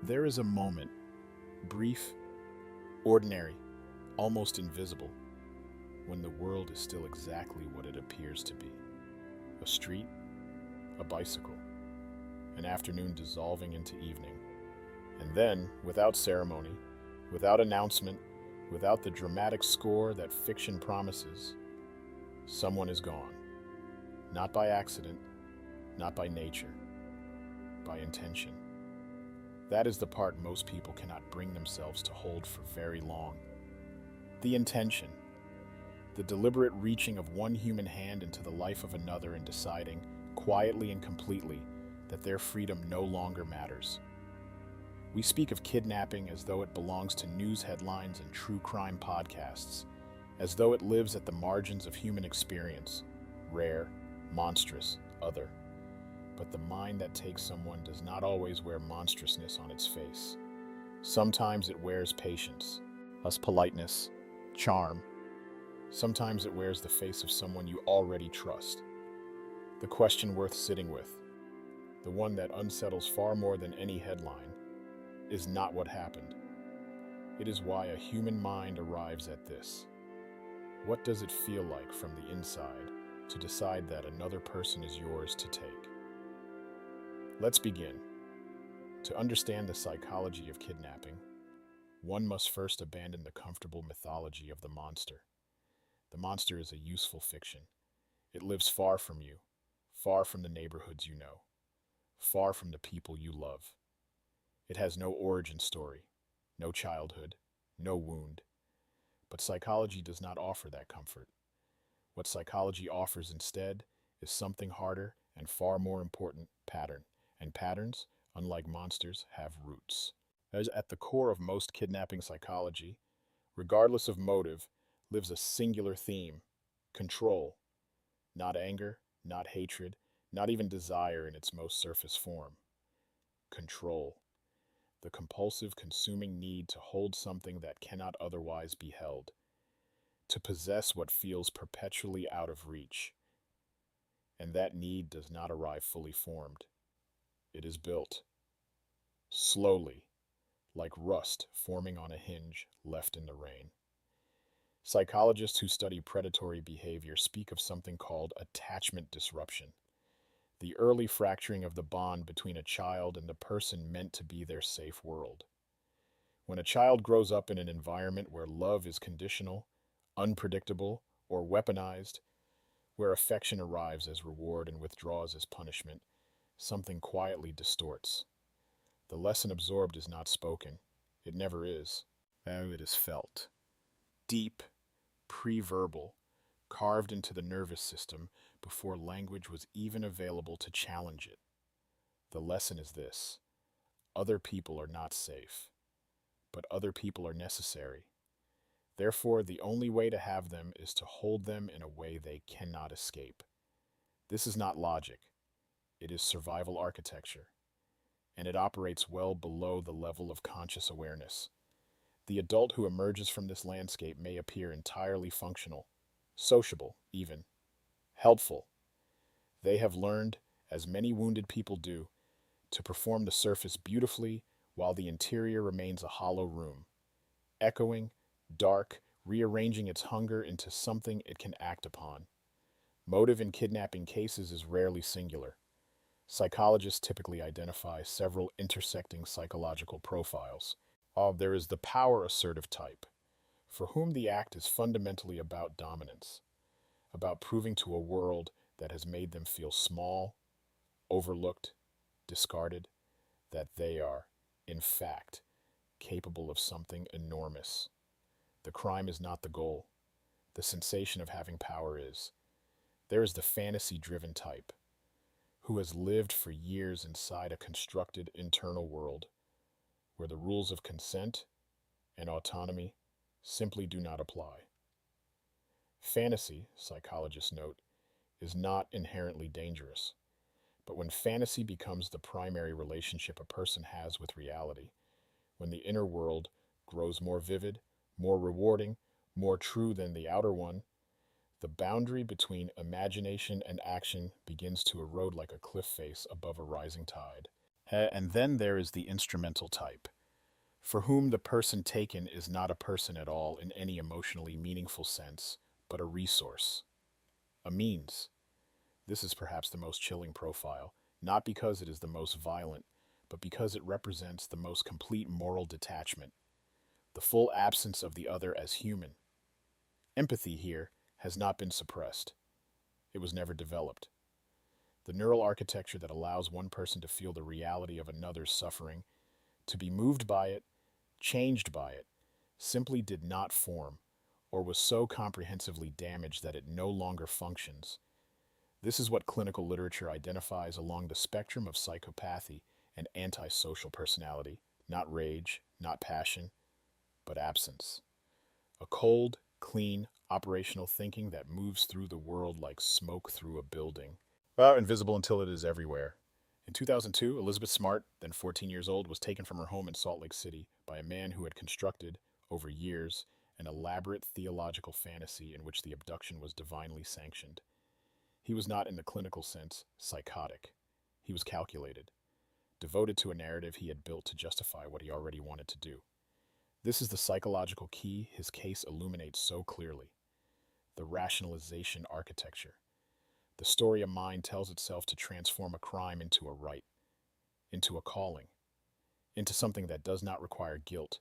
There is a moment, brief, ordinary, almost invisible, when the world is still exactly what it appears to be. A street, a bicycle, an afternoon dissolving into evening. And then, without ceremony, without announcement, without the dramatic score that fiction promises, someone is gone. Not by accident, not by nature, by intention. That is the part most people cannot bring themselves to hold for very long. The intention, the deliberate reaching of one human hand into the life of another and deciding, quietly and completely, that their freedom no longer matters. We speak of kidnapping as though it belongs to news headlines and true crime podcasts, as though it lives at the margins of human experience, rare, monstrous, other. But the mind that takes someone does not always wear monstrousness on its face. Sometimes it wears patience, politeness, charm. Sometimes it wears the face of someone you already trust. The question worth sitting with, the one that unsettles far more than any headline, is not what happened. It is why a human mind arrives at this. What does it feel like from the inside to decide that another person is yours to take? Let's begin. To understand the psychology of kidnapping, one must first abandon the comfortable mythology of the monster. The monster is a useful fiction. It lives far from you, far from the neighborhoods you know, far from the people you love. It has no origin story, no childhood, no wound. But psychology does not offer that comfort. What psychology offers instead is something harder and far more important: pattern. And patterns, unlike monsters, have roots. As at the core of most kidnapping psychology, regardless of motive, lives a singular theme: control. Not anger, not hatred, not even desire in its most surface form. Control. The compulsive, consuming need to hold something that cannot otherwise be held. To possess what feels perpetually out of reach. And that need does not arrive fully formed. It is built. Slowly, like rust forming on a hinge left in the rain. Psychologists who study predatory behavior speak of something called attachment disruption, the early fracturing of the bond between a child and the person meant to be their safe world. When a child grows up in an environment where love is conditional, unpredictable, or weaponized, where affection arrives as reward and withdraws as punishment, something quietly distorts. The lesson absorbed is not spoken. It never is. It is felt. Deep, pre-verbal, carved into the nervous system before language was even available to challenge it. The lesson is this: other people are not safe, but other people are necessary. Therefore, the only way to have them is to hold them in a way they cannot escape. This is not logic. It is survival architecture, and it operates well below the level of conscious awareness. The adult who emerges from this landscape may appear entirely functional, sociable even, helpful. They have learned, as many wounded people do, to perform the surface beautifully while the interior remains a hollow room, echoing, dark, rearranging its hunger into something it can act upon. Motive in kidnapping cases is rarely singular. Psychologists typically identify several intersecting psychological profiles. There is the power assertive type, for whom the act is fundamentally about dominance, about proving to a world that has made them feel small, overlooked, discarded, that they are, in fact, capable of something enormous. The crime is not the goal. The sensation of having power is. There is the fantasy-driven type, who has lived for years inside a constructed internal world, where the rules of consent and autonomy simply do not apply. Fantasy, psychologists note, is not inherently dangerous, but when fantasy becomes the primary relationship a person has with reality, when the inner world grows more vivid, more rewarding, more true than the outer one, the boundary between imagination and action begins to erode like a cliff face above a rising tide. And then there is the instrumental type, for whom the person taken is not a person at all in any emotionally meaningful sense, but a resource, a means. This is perhaps the most chilling profile, not because it is the most violent, but because it represents the most complete moral detachment, the full absence of the other as human. Empathy here has not been suppressed. It was never developed. The neural architecture that allows one person to feel the reality of another's suffering, to be moved by it, changed by it, simply did not form, or was so comprehensively damaged that it no longer functions. This is what clinical literature identifies along the spectrum of psychopathy and antisocial personality, not rage, not passion, but absence. A cold, clean, operational thinking that moves through the world like smoke through a building. Well, invisible until it is everywhere. In 2002, Elizabeth Smart, then 14 years old, was taken from her home in Salt Lake City by a man who had constructed, over years, an elaborate theological fantasy in which the abduction was divinely sanctioned. He was not, in the clinical sense, psychotic. He was calculated, devoted to a narrative he had built to justify what he already wanted to do. This is the psychological key his case illuminates so clearly: the rationalization architecture. The story of mind tells itself to transform a crime into a right, into a calling, into something that does not require guilt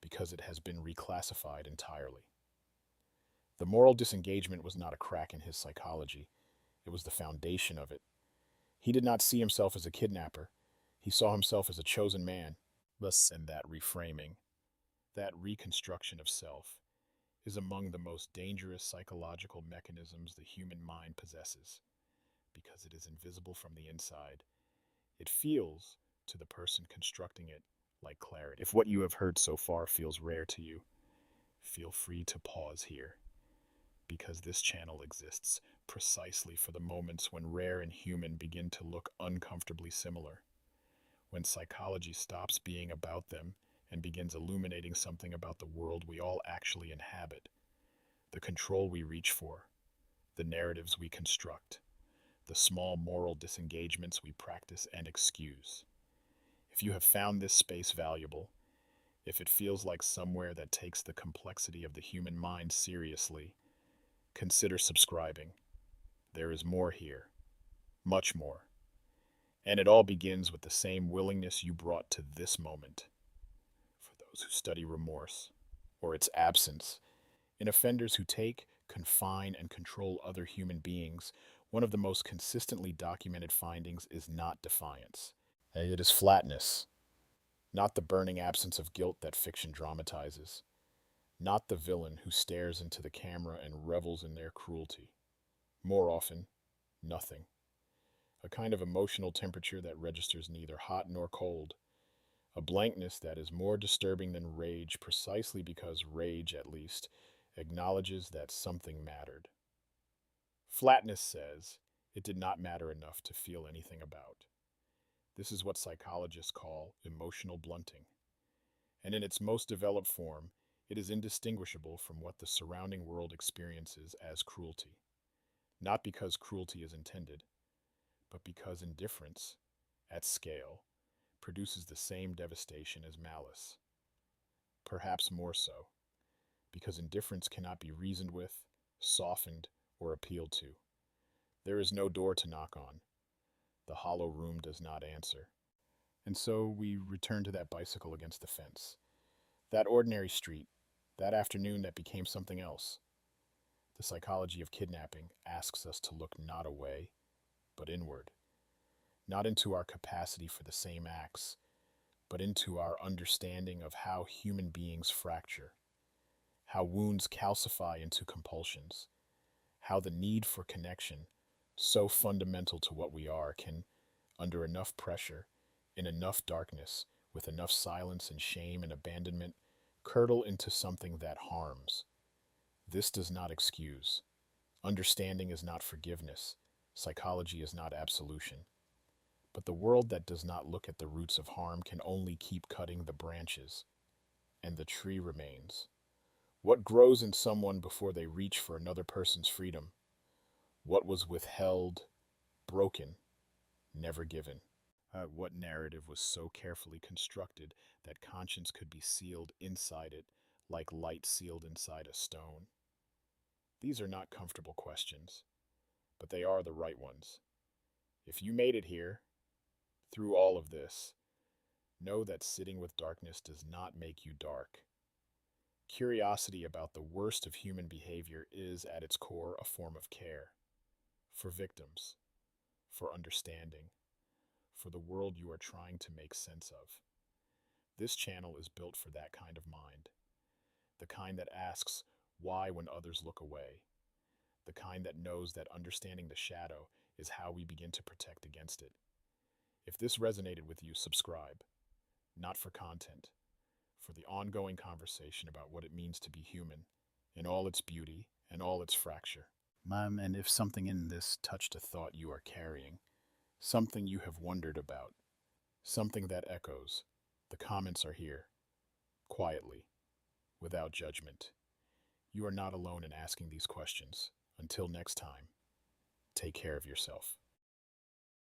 because it has been reclassified entirely. The moral disengagement was not a crack in his psychology, it was the foundation of it. He did not see himself as a kidnapper, he saw himself as a chosen man. Thus, and that reframing, that reconstruction of self, is among the most dangerous psychological mechanisms the human mind possesses, because it is invisible from the inside. It feels, to the person constructing it, like clarity. If what you have heard so far feels rare to you, feel free to pause here, because this channel exists precisely for the moments when rare and human begin to look uncomfortably similar, when psychology stops being about them and begins illuminating something about the world we all actually inhabit, the control we reach for, the narratives we construct, the small moral disengagements we practice and excuse. If you have found this space valuable, if it feels like somewhere that takes the complexity of the human mind seriously, consider subscribing. There is more here, much more. And it all begins with the same willingness you brought to this moment. For those who study remorse, or its absence, in offenders who take, confine, and control other human beings, one of the most consistently documented findings is not defiance. It is flatness, not the burning absence of guilt that fiction dramatizes, not the villain who stares into the camera and revels in their cruelty. More often, nothing. A kind of emotional temperature that registers neither hot nor cold. A blankness that is more disturbing than rage precisely because rage, at least, acknowledges that something mattered. Flatness says it did not matter enough to feel anything about. This is what psychologists call emotional blunting. And in its most developed form, it is indistinguishable from what the surrounding world experiences as cruelty. Not because cruelty is intended, but because indifference, at scale, produces the same devastation as malice. Perhaps more so, because indifference cannot be reasoned with, softened, or appealed to. There is no door to knock on. The hollow room does not answer. And so we return to that bicycle against the fence. That ordinary street, that afternoon that became something else. The psychology of kidnapping asks us to look not away, but inward. Not into our capacity for the same acts, but into our understanding of how human beings fracture, how wounds calcify into compulsions, how the need for connection, so fundamental to what we are, can, under enough pressure, in enough darkness, with enough silence and shame and abandonment, curdle into something that harms. This does not excuse. Understanding is not forgiveness. Psychology is not absolution. But the world that does not look at the roots of harm can only keep cutting the branches, and the tree remains. What grows in someone before they reach for another person's freedom? What was withheld, broken, never given? What narrative was so carefully constructed that conscience could be sealed inside it, like light sealed inside a stone? These are not comfortable questions, but they are the right ones. If you made it here, through all of this, know that sitting with darkness does not make you dark. Curiosity about the worst of human behavior is, at its core, a form of care for victims, for understanding, for the world you are trying to make sense of. This channel is built for that kind of mind, the kind that asks why when others look away, the kind that knows that understanding the shadow is how we begin to protect against it. If this resonated with you, subscribe, not for content, for the ongoing conversation about what it means to be human, in all its beauty and all its fracture. And if something in this touched a thought you are carrying, something you have wondered about, something that echoes, the comments are here, quietly, without judgment. You are not alone in asking these questions. Until next time, take care of yourself.